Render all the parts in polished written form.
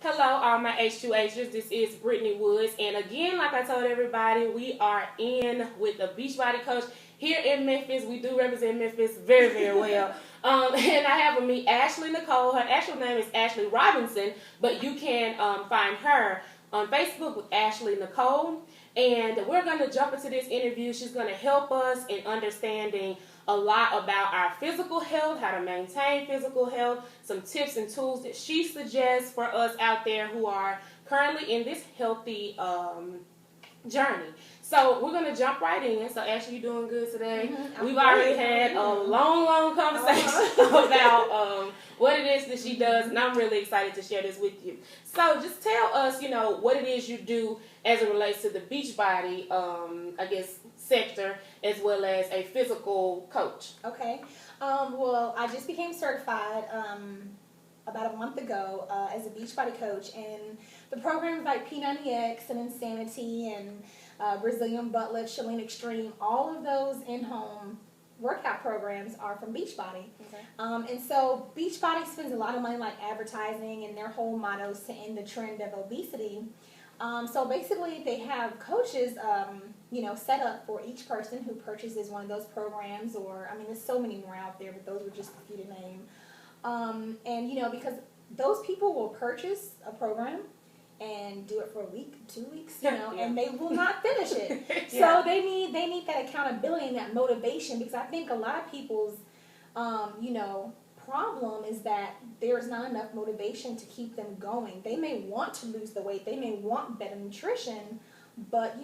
Hello, all my H2Hers. This is Brittany Woods. And again, like I told everybody, we are in with the Beachbody coach here in Memphis. We do represent Memphis very, very well. And I have with me Ashely Nicole. Her actual name is Ashely Robinson, but you can find her on Facebook with Ashely Nicole. And we're going to jump into this interview. She's going to help us in understanding a lot about our physical health, how to maintain physical health, some tips and tools that she suggests for us out there who are currently in this healthy journey. So we're going to jump right in. So Ashley, you doing good today? Mm-hmm. We've already had a long conversation about what it is that she does, and I'm really excited to share this with you. So just tell us, what it is you do as it relates to the Beachbody, sector, as well as a physical coach. Okay. Well, I just became certified about a month ago as a Beachbody coach, and the programs like P90X and Insanity and Brazilian Butt Lift, Chalene Extreme, all of those in-home workout programs are from Beachbody. Okay. And so Beachbody spends a lot of money like advertising, and their whole motto is to end the trend of obesity. So basically they have coaches, set up for each person who purchases one of those programs, or, there's so many more out there, but those were just a few to name. And, because those people will purchase a program and do it for a week, 2 weeks, and they will not finish it. So they need that accountability and that motivation, because I think a lot of people's, problem is that there's not enough motivation to keep them going. They may want to lose the weight, they may want better nutrition, but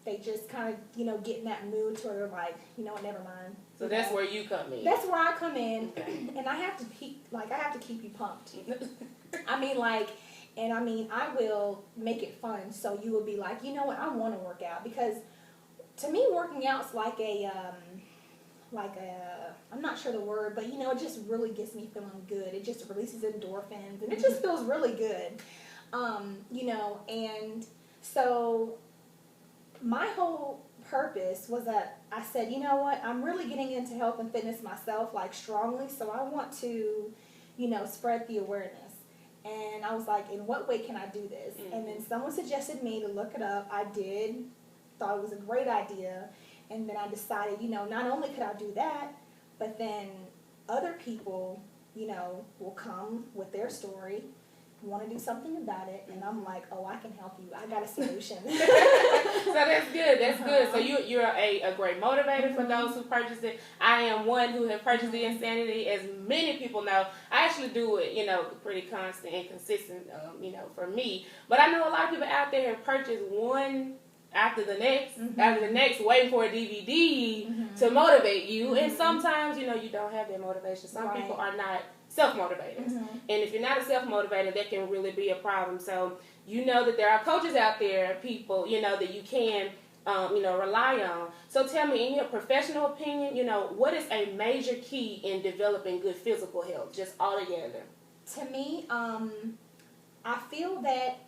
they just kind of get in that mood to where they're like, never mind. So that's where you come in. That's where I come in, and I have to keep you pumped. I will make it fun, so you will be like, you know what, I want to work out, because to me working out's like a I'm not sure the word, but it just really gets me feeling good. It just releases endorphins, and it just feels really good. And so my whole purpose was that I said, you know what, I'm really getting into health and fitness myself, like strongly, so I want to, spread the awareness. And I was like, in what way can I do this? Mm-hmm. And then someone suggested me to look it up. I did, thought it was a great idea. And then I decided, not only could I do that, but then other people, will come with their story, want to do something about it, and I'm like, oh, I can help you. I got a solution. So that's good. That's good. So you're a great motivator for those who purchase it. I am one who have purchased the Insanity. As many people know, I actually do it, pretty constant and consistent, for me. But I know a lot of people out there have purchased one after the next, waiting for a DVD to motivate you. And sometimes, you don't have that motivation. Some people are not self-motivators. And if you're not a self-motivator, that can really be a problem. So, that there are coaches out there, people, that you can, rely on. So tell me, in your professional opinion, what is a major key in developing good physical health, just altogether? To me, I feel that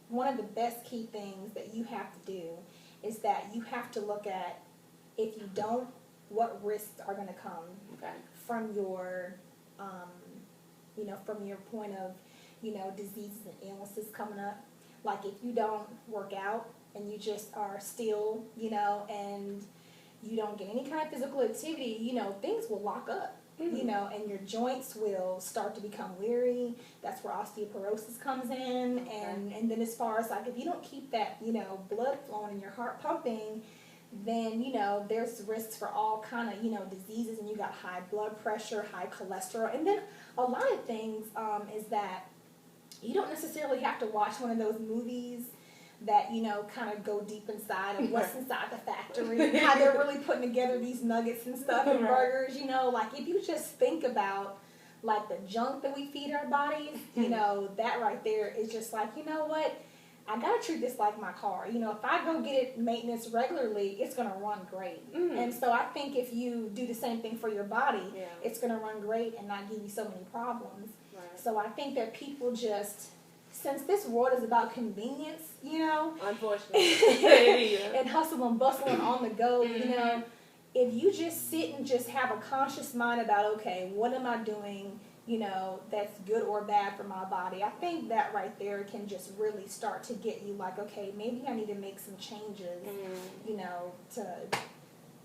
one of the best key things that you have to do is that you have to look at, if you don't, what risks are going to come from your, from your point of, diseases and illnesses coming up. Like if you don't work out and you just are still, and you don't get any kind of physical activity, things will lock up. And your joints will start to become weary. That's where osteoporosis comes in. And then as far as like, if you don't keep that, blood flowing and your heart pumping, then, there's risks for all kind of, diseases, and you got high blood pressure, high cholesterol. And then a lot of things is that you don't necessarily have to watch one of those movies that, kind of go deep inside of what's inside the factory and how they're really putting together these nuggets and stuff and burgers, like if you just think about like the junk that we feed our bodies, that right there is just like, you know what, I gotta treat this like my car. If I go get it maintenance regularly, it's gonna run great. And so I think if you do the same thing for your body, it's gonna run great and not give you so many problems. So I think that people just, since this world is about convenience, unfortunately, and hustle and bustle and on the go, if you just sit and just have a conscious mind about, okay, what am I doing you know, that's good or bad for my body. I think that right there can just really start to get you like, okay, maybe I need to make some changes, you know, to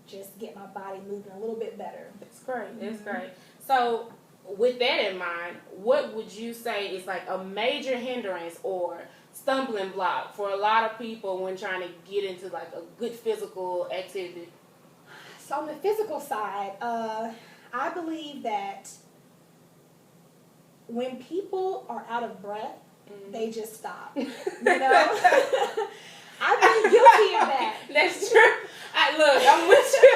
just get my body moving a little bit better. That's great. That's great. So with that in mind, what would you say is like a major hindrance or stumbling block for a lot of people when trying to get into like a good physical activity? So on the physical side, I believe that when people are out of breath, they just stop. You know? I've been guilty of that. That's true. I'm with you.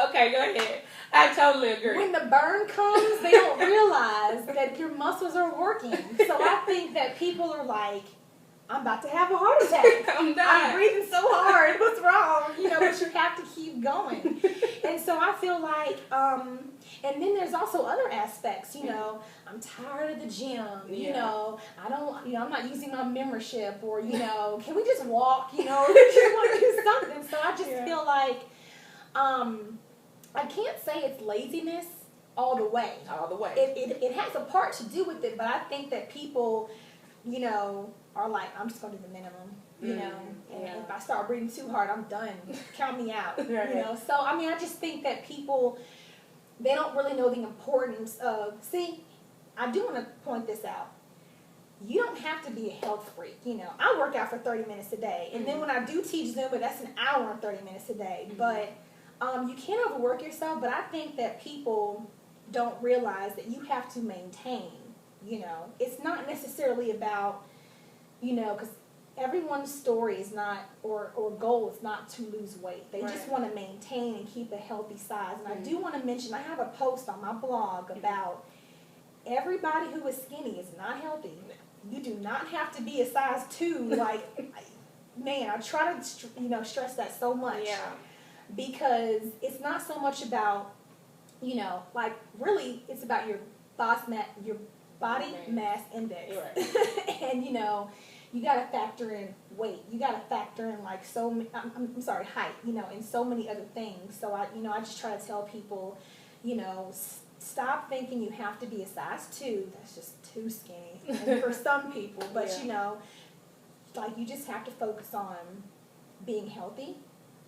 Okay, go ahead. I totally agree. When the burn comes, they don't realize that your muscles are working. So I think that people are like, I'm about to have a heart attack. I'm breathing so hard. What's wrong? You know, but you have to keep going. And so I feel like, and then there's also other aspects, you know, I'm tired of the gym, you know, I'm not using my membership, or, you know, can we just walk, you know, or do you want to do something? So I just feel like, I can't say it's laziness all the way. All the way. It has a part to do with it, but I think that people, you know, are like, I'm just going to do the minimum, you know, and if I start breathing too hard, I'm done. Count me out, you know. So, I mean, I just think that people, they don't really know the importance of, see, I do want to point this out. You don't have to be a health freak, you know. I work out for 30 minutes a day, and then when I do teach Zumba, that's an hour and 30 minutes a day, but you can't overwork yourself, but I think that people don't realize that you have to maintain, you know. It's not necessarily about, you know, because everyone's story is not, or goal is not to lose weight. They just want to maintain and keep a healthy size. And I do want to mention, I have a post on my blog about everybody who is skinny is not healthy. You do not have to be a size 2. Like, man, I try to, you know, stress that so much. Yeah. Because it's not so much about, you know, like, really, it's about your body mass index. And, you know, you got to factor in weight. You got to factor in, like, height, you know, and so many other things. So, I just try to tell people, you know, stop thinking you have to be a size 2. That's just too skinny for some people. But, you know, like, you just have to focus on being healthy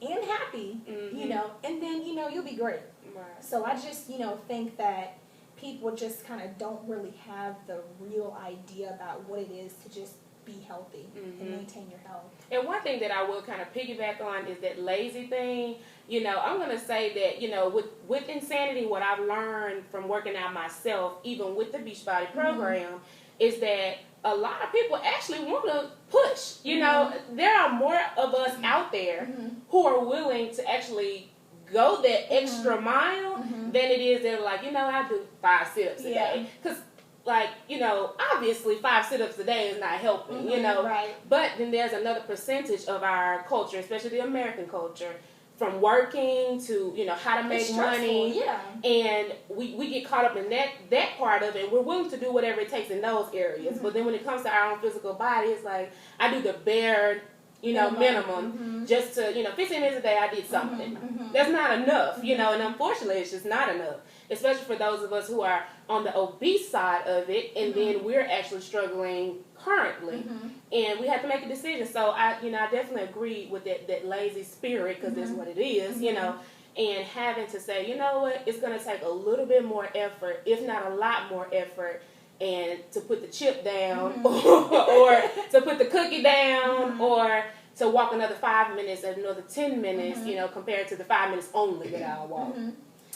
and happy, you know, and then, you know, you'll be great. Right. So I just, you know, think that people just kind of don't really have the real idea about what it is to just be healthy and maintain your health. And one thing that I will kind of piggyback on is that lazy thing. You know, I'm going to say that, you know, with Insanity, what I've learned from working out myself, even with the Beachbody program, is that a lot of people actually want to push. You know, there are more of us out there who are willing to actually go that extra mile than it is they're like, you know, I do 5 sit-ups a day. Because, like, you know, obviously 5 sit-ups a day is not helping, you know. Right. But then there's another percentage of our culture, especially the American culture, from working to, you know, how to make money. And we get caught up in that part of it. We're willing to do whatever it takes in those areas. But then when it comes to our own physical body, it's like, I do the bare, you know, minimum just to, you know, 15 minutes a day I did something. That's not enough, you know, and unfortunately it's just not enough. Especially for those of us who are on the obese side of it, and then we're actually struggling currently, and we have to make a decision. So I definitely agree with that lazy spirit, because that's what it is, you know, and having to say, you know what, it's going to take a little bit more effort, if not a lot more effort, and to put the chip down, or to put the cookie down, or to walk another 5 minutes or another 10 minutes, you know, compared to the 5 minutes only that I'll walk.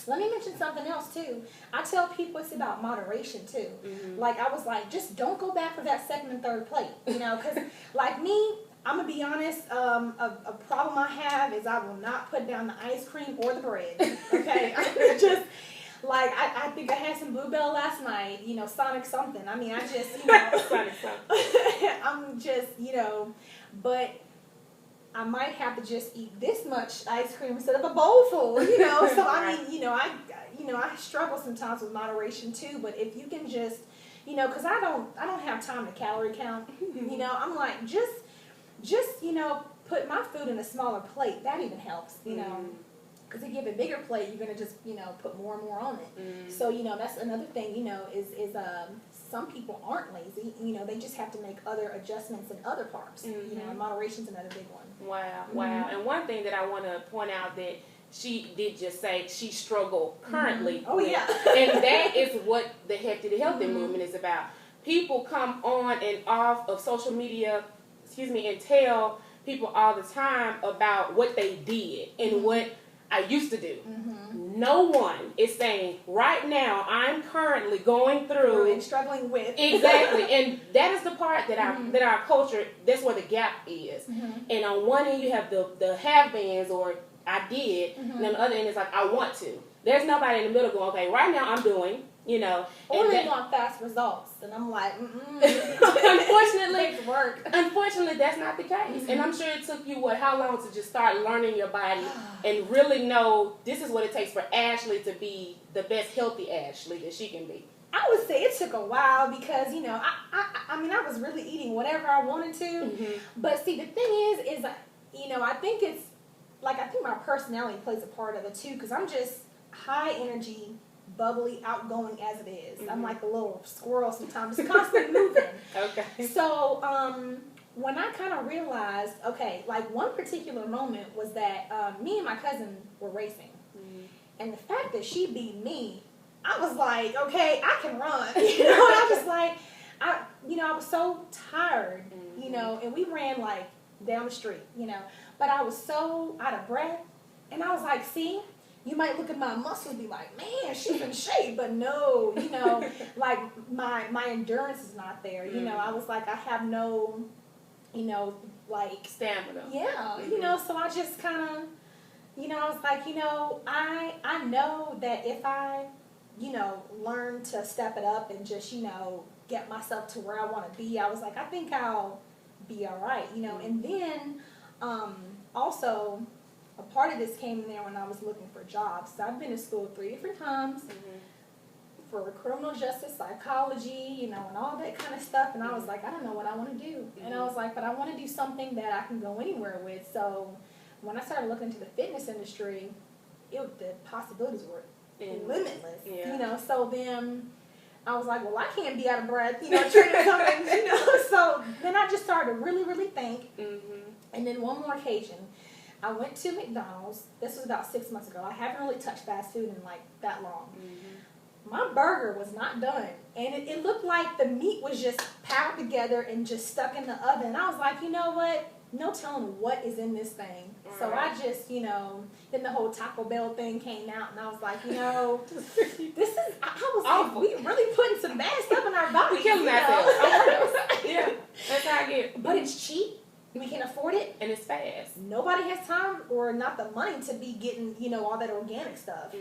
Let me mention something else, too. I tell people it's about moderation, too. Like, I was like, just don't go back for that second and third plate, you know, because, like me, I'm going to be honest, a problem I have is I will not put down the ice cream or the bread, okay? Just, like, I think I had some Bluebell last night, you know, Sonic something. I mean, I just, you know, Sonic something. I'm just, you know, but I might have to just eat this much ice cream instead of a bowl full, you know. So I mean, you know, I struggle sometimes with moderation too. But if you can just, you know, because I don't have time to calorie count. You know, I'm like just you know, put my food in a smaller plate. That even helps, you know. Because if you have a bigger plate, you're going to just, put more and more on it. Mm. So, that's another thing, is some people aren't lazy. They just have to make other adjustments in other parts. Mm-hmm. Moderation's another big one. Wow. And one thing that I want to point out that she did just say she struggled currently Oh, with, yeah. and that is what the Hefty to Healthy movement is about. People come on and off of social media, and tell people all the time about what they did and what I used to do. No one is saying, right now, I'm currently going through and struggling with. Exactly. And that is the part that our culture, that's where the gap is. And on one end, you have the have beens, or I did, and on the other end, it's like, I want to. There's nobody in the middle going, okay, right now I'm doing, Or they want fast results. And I'm like, Unfortunately, that's not the case. And I'm sure it took you, how long to just start learning your body and really know this is what it takes for Ashely to be the best healthy Ashely that she can be? I would say it took a while because, I was really eating whatever I wanted to. But see, the thing is, I think it's, I think my personality plays a part of it too, because I'm just high energy, bubbly, outgoing as it is. I'm like a little squirrel sometimes, just constantly moving. Okay. So, when I kind of realized, okay, one particular moment was that me and my cousin were racing. And the fact that she beat me, I was like, okay, I can run. And I was like, I was so tired, and we ran down the street, but I was so out of breath. And I was like, see, you might look at my muscles and be like, man, she's in shape. But no, my endurance is not there. I was like, I have no, stamina. Yeah, so I just kind of, I was like, I know that if I, learn to step it up and just, get myself to where I want to be, I was like, I think I'll be all right, And then also, a part of this came in there when I was looking for jobs. So I've been to school 3 different times for criminal justice, psychology, and all that kind of stuff. And I was like, I don't know what I want to do. And I was like, but I want to do something that I can go anywhere with. So when I started looking into the fitness industry, the possibilities were limitless. Yeah. So then I was like, well, I can't be out of breath, training something, So then I just started to really, really think. And then one more occasion, I went to McDonald's. This was about 6 months ago. I haven't really touched fast food in that long. My burger was not done. And it looked like the meat was just packed together and just stuck in the oven. And I was like, you know what? No telling what is in this thing. Right. So I just, then the whole Taco Bell thing came out. And I was like, this is, I was awful. Like, we really putting some bad stuff in our bodies. We killing ourselves. Yeah, that's how I get. But it's cheap. We can afford it. And it's fast. Nobody has time or not the money to be getting, all that organic stuff.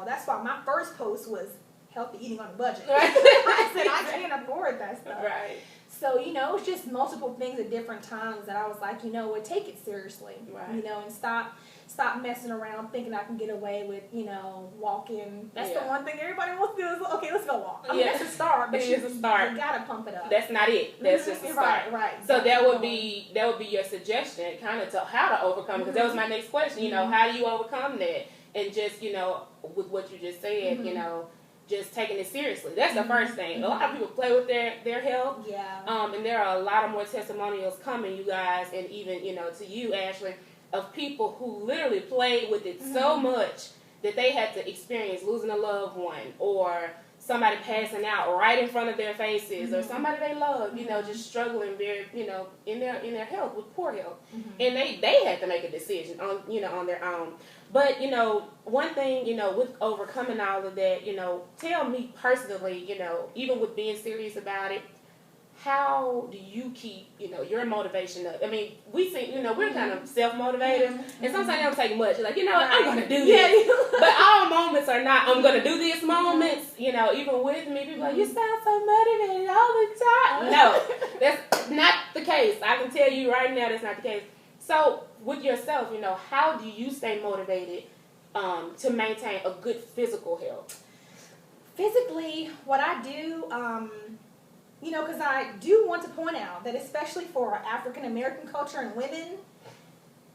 That's why my first post was healthy eating on a budget. I said, I can't afford that stuff. Right. So, it was just multiple things at different times that I was like, take it seriously. Right. And stop messing around thinking I can get away with, walking. That's the one thing everybody wants to do is, okay, let's go walk. I mean, that's a start, but it is a start. You gotta pump it up. That's not it. That's just a start. Right. So that would be your suggestion, kind of to how to overcome it, because that was my next question. How do you overcome that? And just, with what you just said, just taking it seriously. That's the first thing. A lot of people play with their health. Yeah. And there are a lot of more testimonials coming, you guys, and even, to you, Ashely, of people who literally played with it so much that they had to experience losing a loved one, or somebody passing out right in front of their faces, or somebody they love, just struggling very, in their health, with poor health. And they had to make a decision on their own. But, one thing, with overcoming all of that, tell me personally, even with being serious about it, how do you keep, your motivation up? I mean, we see, we're kind of self-motivated, and sometimes it don't take much. Like, I'm going to do this. But all moments are not, I'm going to do this moments, even with me. People are like, you sound so motivated all the time. No, that's not the case. I can tell you right now that's not the case. So, with yourself, how do you stay motivated to maintain a good physical health? Physically, what I do, because I do want to point out that especially for African American culture and women,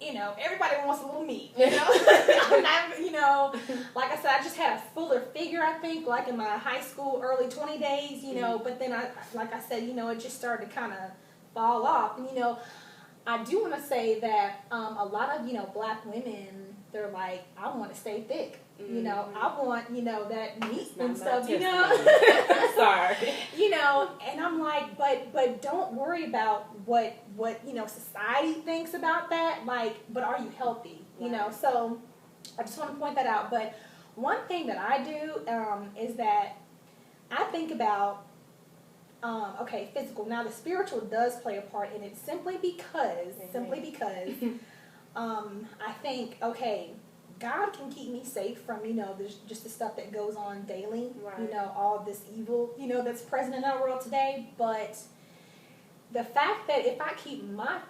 everybody wants a little meat, I'm not, like I said, I just had a fuller figure, I think, like in my high school, early 20 days, but then like I said, it just started to kind of fall off. And, I do want to say that a lot of, black women, they're like, I want to stay thick. I want, that meat and stuff, Sorry. And I'm like, but don't worry about what, society thinks about that. Like, but are you healthy? Right. So I just want to point that out. But one thing that I do is that I think about, physical. Now the spiritual does play a part in it simply because, I think, God can keep me safe from, there's just the stuff that goes on daily, right. All this evil, that's present in our world today. But the fact that if I keep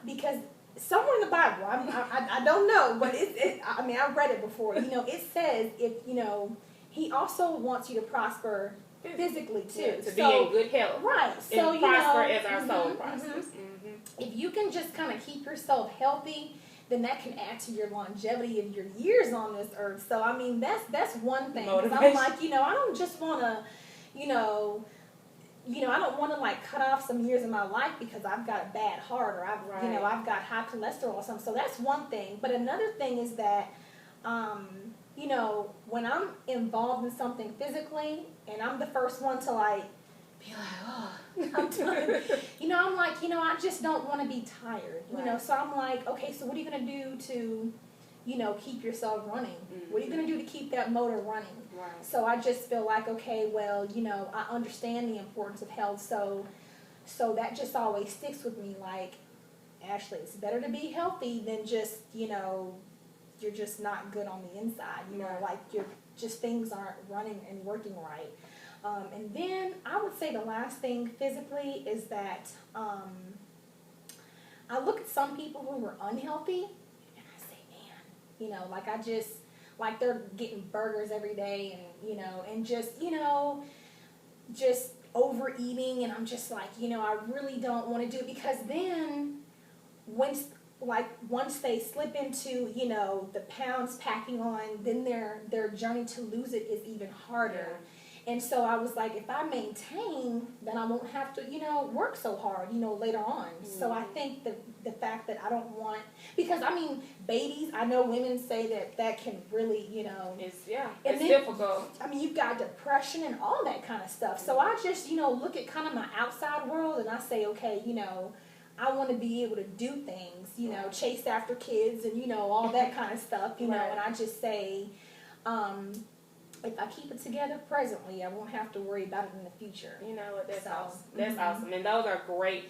because somewhere in the Bible, I don't know, but I've read it before, it says if, he also wants you to prosper physically too. Yeah, to be in good health. Right. So, and prosper as our soul prospers. If you can just kind of keep yourself healthy, then that can add to your longevity of your years on this earth. So, that's one thing. I'm like, I don't just want to, I don't want to like cut off some years of my life because I've got a bad heart or I've got high cholesterol or something. So that's one thing. But another thing is that, when I'm involved in something physically and I'm the first one to like be like, oh, I'm done. I'm like, I just don't want to be tired. So I'm like, okay, so what are you going to do to, keep yourself running? What are you going to do to keep that motor running? Right. So I just feel like, okay, well, I understand the importance of health. So that just always sticks with me. Like, Ashely, it's better to be healthy than just, you're just not good on the inside. Like things aren't running and working right. And then I would say the last thing physically is that I look at some people who are unhealthy and I say, man, like they're getting burgers every day and, and just overeating. And I'm just like, I really don't want to do it because then once they slip into, the pounds packing on, then their journey to lose it is even harder. Yeah. And so I was like, if I maintain, then I won't have to, work so hard, later on. So I think the fact that I don't want, because babies, I know women say that can really, it's difficult. You've got depression and all that kind of stuff. So I just, look at kind of my outside world and I say, okay, I want to be able to do things, chase after kids and, all that kind of stuff, and I just say, if I keep it together presently, I won't have to worry about it in the future. That's awesome. That's awesome. And those are great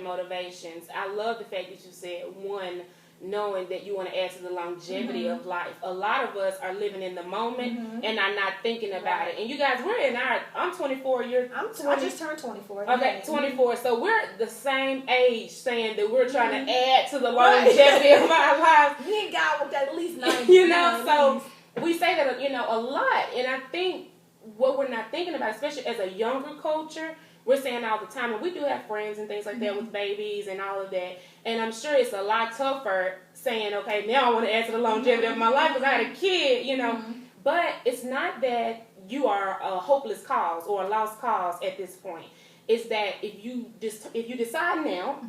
motivations. I love the fact that you said, one, knowing that you want to add to the longevity of life. A lot of us are living in the moment and are not thinking about it. And you guys, I'm 24, I just turned 24. Okay, 24. So we're the same age saying that we're trying to add to the longevity of our lives. Me and God with at least 90. So we say that, a lot. And I think what we're not thinking about, especially as a younger culture, we're saying all the time, and we do have friends and things like that with babies and all of that. And I'm sure it's a lot tougher saying, okay, now I want to add to the longevity of my life because I had a kid, But it's not that you are a hopeless cause or a lost cause at this point. It's that if you decide now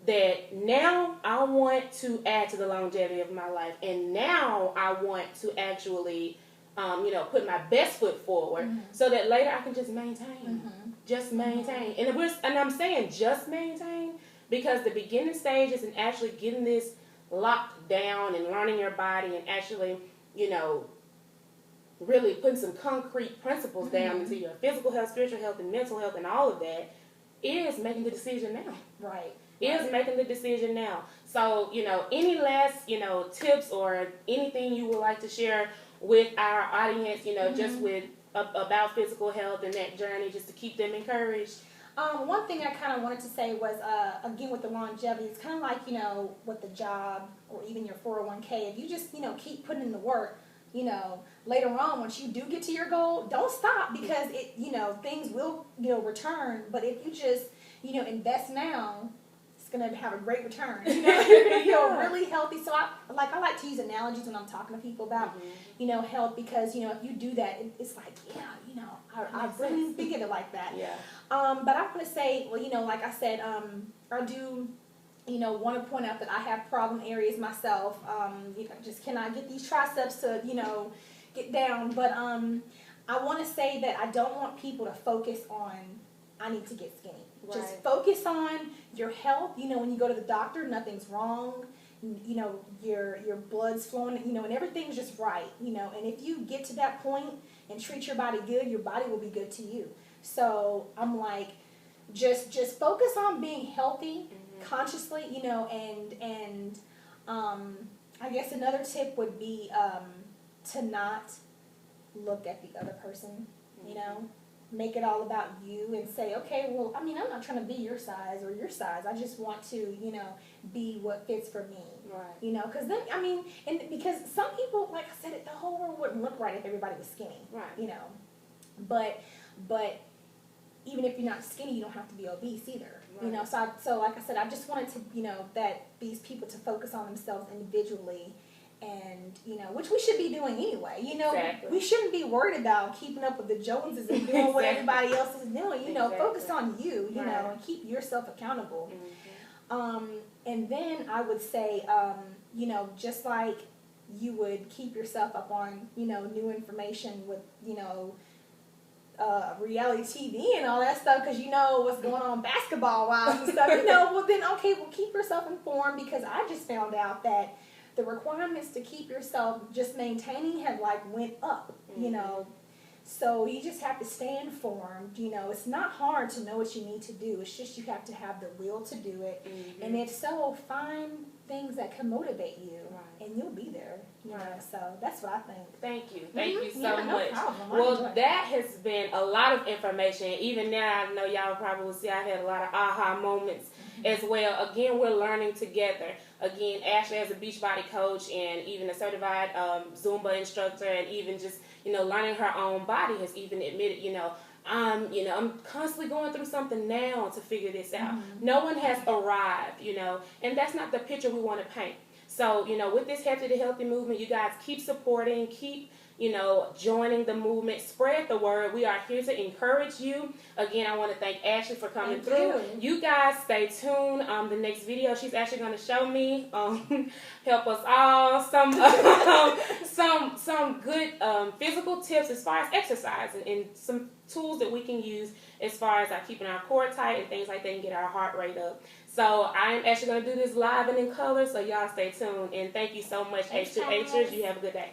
that now I want to add to the longevity of my life, and now I want to actually, put my best foot forward so that later I can just maintain. Just maintain. And I'm saying just maintain because the beginning stages and actually getting this locked down and learning your body and actually, really putting some concrete principles down into your physical health, spiritual health, and mental health and all of that is making the decision now. Right. Is making the decision now. So, any last, tips or anything you would like to share with our audience, just with about physical health and that journey, just to keep them encouraged? One thing I kind of wanted to say was, again, with the longevity, it's kind of like, with the job or even your 401k, if you just, keep putting in the work, later on, once you do get to your goal, don't stop because things will, return. But if you just, invest now, it's going to have a great return. You know, you're going to feel really healthy. So I like to use analogies when I'm talking to people about, you know, health, because, you know, if you do that, it's like, yeah, you know, I really didn't think of it like that. Yeah. But I'm going to say, well, you know, like I said, I do, you know, want to point out that I have problem areas myself. You know, just cannot get these triceps to, you know, get down. But I want to say that I don't want people to focus on, I need to get skinny. Right. Just focus on your health. You know, when you go to the doctor, nothing's wrong. You know, your blood's flowing, you know, and everything's just right, you know. And if you get to that point and treat your body good, your body will be good to you. So I'm like, just focus on being healthy consciously, you know, and I guess another tip would be to not look at the other person, you know. Make it all about you and say, okay, well, I mean, I'm not trying to be your size or your size. I just want to, you know, be what fits for me. Right. You know, because then, I mean, and because some people, like I said, the whole world wouldn't look right if everybody was skinny. Right. You know, but even if you're not skinny, you don't have to be obese either. Right. You know, so like I said, I just wanted to, you know, that these people to focus on themselves individually. And, you know, which we should be doing anyway. You know, we shouldn't be worried about keeping up with the Joneses and doing what everybody else is doing. You know, focus on you, you know, and keep yourself accountable. And then I would say, you know, just like you would keep yourself up on, you know, new information with, you know, reality TV and all that stuff, because you know what's going on basketball-wise and stuff. You know, well then, okay, well keep yourself informed, because I just found out that the requirements to keep yourself just maintaining have like went up, you know. So you just have to stay informed, you know. It's not hard to know what you need to do. It's just you have to have the will to do it. And if so, find things that can motivate you, and you'll be there. You know, so that's what I think. Thank you. Thank you so no much. problem. Well, that has been a lot of information. Even now, I know y'all probably will see I had a lot of aha moments as well. Again, we're learning together. Again, Ashely as a Beachbody coach and even a certified Zumba instructor, and even just, you know, learning her own body, has even admitted, you know, I'm constantly going through something now to figure this out. No one has arrived, you know, and that's not the picture we want to paint. So, you know, with this Hefty to Healthy movement, you guys keep supporting, keep, you know, joining the movement, spread the word. We are here to encourage you. Again, I want to thank Ashely for coming through. You guys stay tuned. The next video, she's actually going to show me, help us all, some good physical tips as far as exercise, and some tools that we can use as far as keeping our core tight and things like that, and get our heart rate up. So I am actually going to do this live and in color, so y'all stay tuned. And thank you so much, H2Hers. You have a good day.